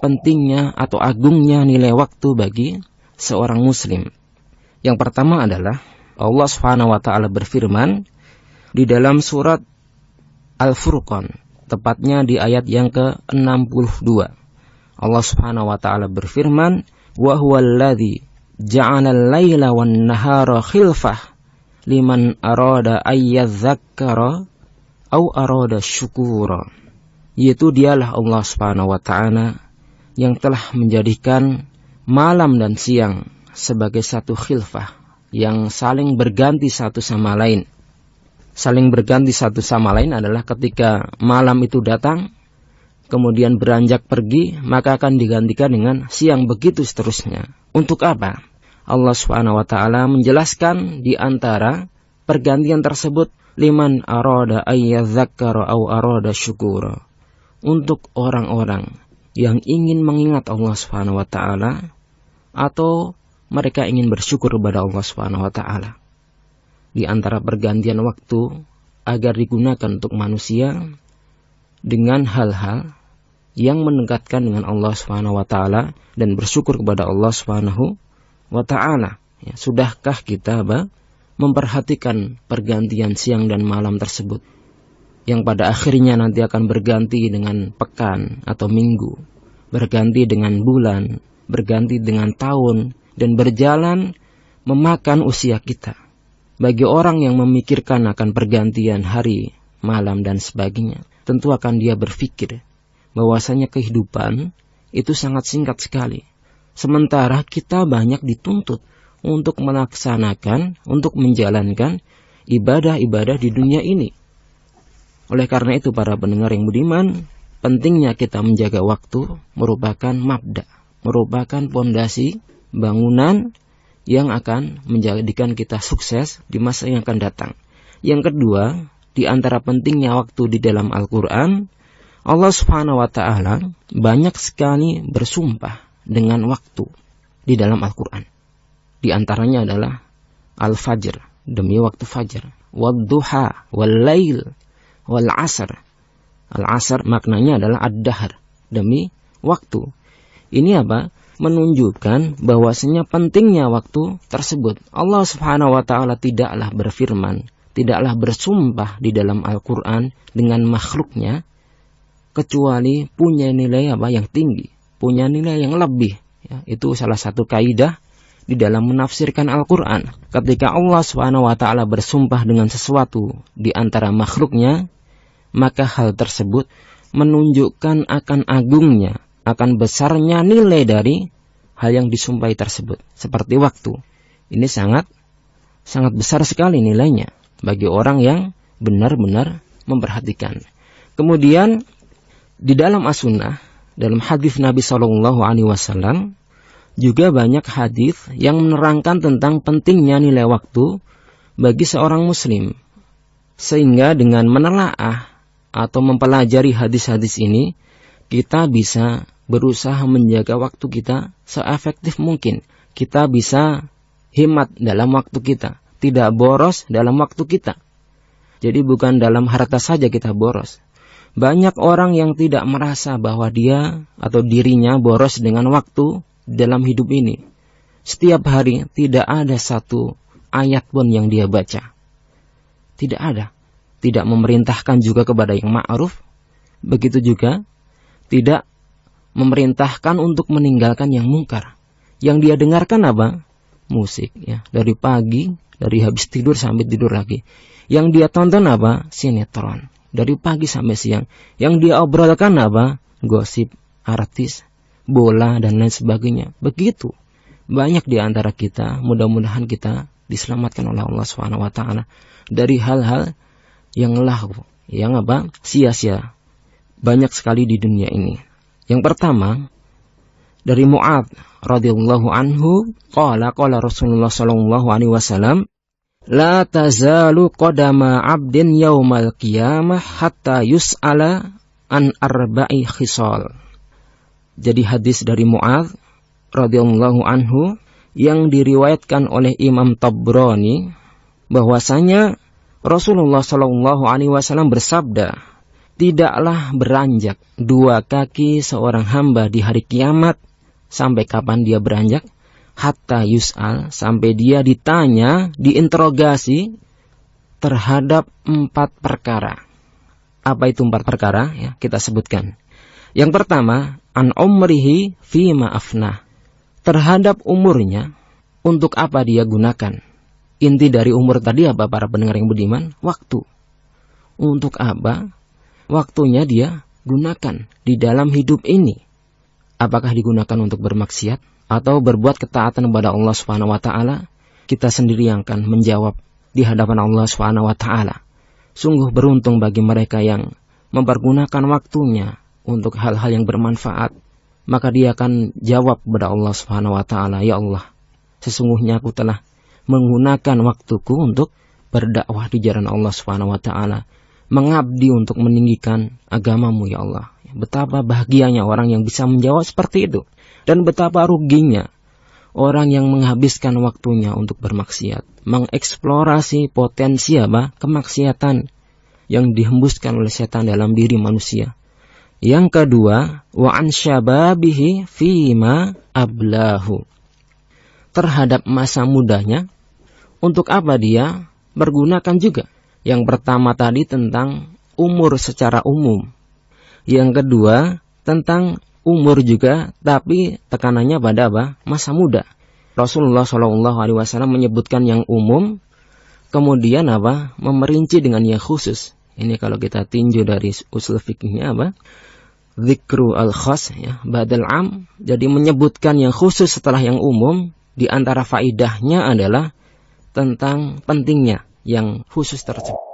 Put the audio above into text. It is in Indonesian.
pentingnya atau agungnya nilai waktu bagi seorang muslim. Yang pertama adalah Allah Subhanahu wa taala berfirman di dalam surat Al-Furqan, tepatnya di ayat yang ke-62. Allah Subhanahu wa taala berfirman, "Wa huwallazi ja'ala al-laila wan-nahara khilfah liman arada ayyadzakkara au arada syukura." Yaitu dialah Allah Subhanahu wa taala yang telah menjadikan malam dan siang sebagai satu khilfah yang saling berganti satu sama lain. Saling berganti satu sama lain adalah ketika malam itu datang, kemudian beranjak pergi, maka akan digantikan dengan siang, begitu seterusnya. Untuk apa? Allah Subhanahu wa taala menjelaskan di antara pergantian tersebut, liman arada ayyadzakkara au arada syukura. Untuk orang-orang yang ingin mengingat Allah Subhanahu wa taala atau mereka ingin bersyukur kepada Allah Subhanahu wa taala. Di antara pergantian waktu agar digunakan untuk manusia dengan hal-hal yang mendekatkan dengan Allah Subhanahu wa taala dan bersyukur kepada Allah Subhanahu wa taala. Ya, sudahkah kita memperhatikan pergantian siang dan malam tersebut yang pada akhirnya nanti akan berganti dengan pekan atau minggu, berganti dengan bulan, berganti dengan tahun, dan berjalan memakan usia kita. Bagi orang yang memikirkan akan pergantian hari, malam, dan sebagainya, tentu akan dia berpikir bahwasanya kehidupan itu sangat singkat sekali. Sementara kita banyak dituntut untuk melaksanakan, untuk menjalankan ibadah-ibadah di dunia ini. Oleh karena itu, para pendengar yang budiman, pentingnya kita menjaga waktu merupakan mabda, merupakan pondasi bangunan yang akan menjadikan kita sukses di masa yang akan datang. Yang kedua, di antara pentingnya waktu di dalam Al-Quran, Allah Subhanahu wa ta'ala banyak sekali bersumpah dengan waktu di dalam Al-Quran. Di antaranya adalah Al-Fajr, demi waktu Fajar, Wad-Duha, Wal-Lail, Wal-Asr. Al-Asr maknanya adalah Ad-Dahr, demi waktu. Ini apa? Menunjukkan bahwasanya pentingnya waktu tersebut. Allah Subhanahu wa ta'ala tidaklah berfirman, tidaklah bersumpah di dalam Al-Quran dengan makhluknya, kecuali punya nilai yang tinggi, punya nilai yang lebih. Ya, itu salah satu kaidah di dalam menafsirkan Al-Quran. Ketika Allah Subhanahu wa ta'ala bersumpah dengan sesuatu di antara makhluknya, maka hal tersebut menunjukkan akan agungnya, akan besarnya nilai dari hal yang disumpahi tersebut. Seperti waktu. Ini sangat besar sekali nilainya bagi orang yang benar-benar memperhatikan. Kemudian di dalam as-sunnah, dalam hadis Nabi SAW, juga banyak hadis yang menerangkan tentang pentingnya nilai waktu bagi seorang muslim. Sehingga dengan menelaah atau mempelajari hadis-hadis ini, kita bisa berusaha menjaga waktu kita seefektif mungkin. Kita bisa hemat dalam waktu kita, tidak boros dalam waktu kita. Jadi bukan dalam harta saja kita boros. Banyak orang yang tidak merasa bahwa dia atau dirinya boros dengan waktu dalam hidup ini. Setiap hari tidak ada satu ayat pun yang dia baca. Tidak ada. Tidak memerintahkan juga kepada yang ma'ruf. Begitu juga tidak memerintahkan untuk meninggalkan yang mungkar. Yang dia dengarkan apa? Musik, ya. Dari pagi, dari habis tidur sampai tidur lagi. Yang dia tonton apa? Sinetron. Dari pagi sampai siang. Yang dia obrolkan apa? Gosip, artis, bola, dan lain sebagainya. Begitu. Banyak di antara kita, mudah-mudahan kita diselamatkan oleh Allah SWT dari hal-hal yang lahu, yang sia-sia. Banyak sekali di dunia ini. Yang pertama, dari Mu'adz radhiyallahu anhu, qala Rasulullah sallallahu alaihi wasallam, la tazalu qadama 'abdin yaumal qiyamah hatta yus'ala an arba'i khisal. Jadi hadis dari Mu'adz radhiyallahu anhu yang diriwayatkan oleh Imam Tabrani, bahwasanya Rasulullah sallallahu alaihi wasallam bersabda, tidaklah beranjak dua kaki seorang hamba di hari kiamat. Sampai kapan dia beranjak? Hatta yus'al, sampai dia ditanya, diinterogasi terhadap 4 perkara. Apa itu 4 perkara? Ya, kita sebutkan. Yang pertama, an umrihi fima afnah. Terhadap umurnya, untuk apa dia gunakan? Inti dari umur tadi apa para pendengar yang budiman? Waktu. Untuk apa waktunya dia gunakan di dalam hidup ini? Apakah digunakan untuk bermaksiat atau berbuat ketaatan kepada Allah Subhanahu wa taala? Kita sendiri yang akan menjawab di hadapan Allah Subhanahu wa taala. Sungguh beruntung bagi mereka yang mempergunakan waktunya untuk hal-hal yang bermanfaat. Maka dia akan jawab kepada Allah Subhanahu wa taala, ya Allah, sesungguhnya aku telah menggunakan waktuku untuk berdakwah di jalan Allah Subhanahu wa taala, mengabdi untuk meninggikan agamamu, ya Allah. Betapa bahagianya orang yang bisa menjawab seperti itu, dan betapa ruginya orang yang menghabiskan waktunya untuk bermaksiat, mengeksplorasi potensi kemaksiatan yang dihembuskan oleh setan dalam diri manusia. Yang kedua, wa an syababihi fima ablahu. Terhadap masa mudanya, untuk apa dia bergunakan juga. Yang pertama tadi tentang umur secara umum. Yang kedua tentang umur juga, tapi tekanannya pada masa muda. Rasulullah SAW menyebutkan yang umum, kemudian memerinci dengan yang khusus. Ini kalau kita tinjau dari usul fikihnya Dzikru al-khas, ya, badal am. Jadi menyebutkan yang khusus setelah yang umum. Di antara faidahnya adalah tentang pentingnya yang khusus tersebut.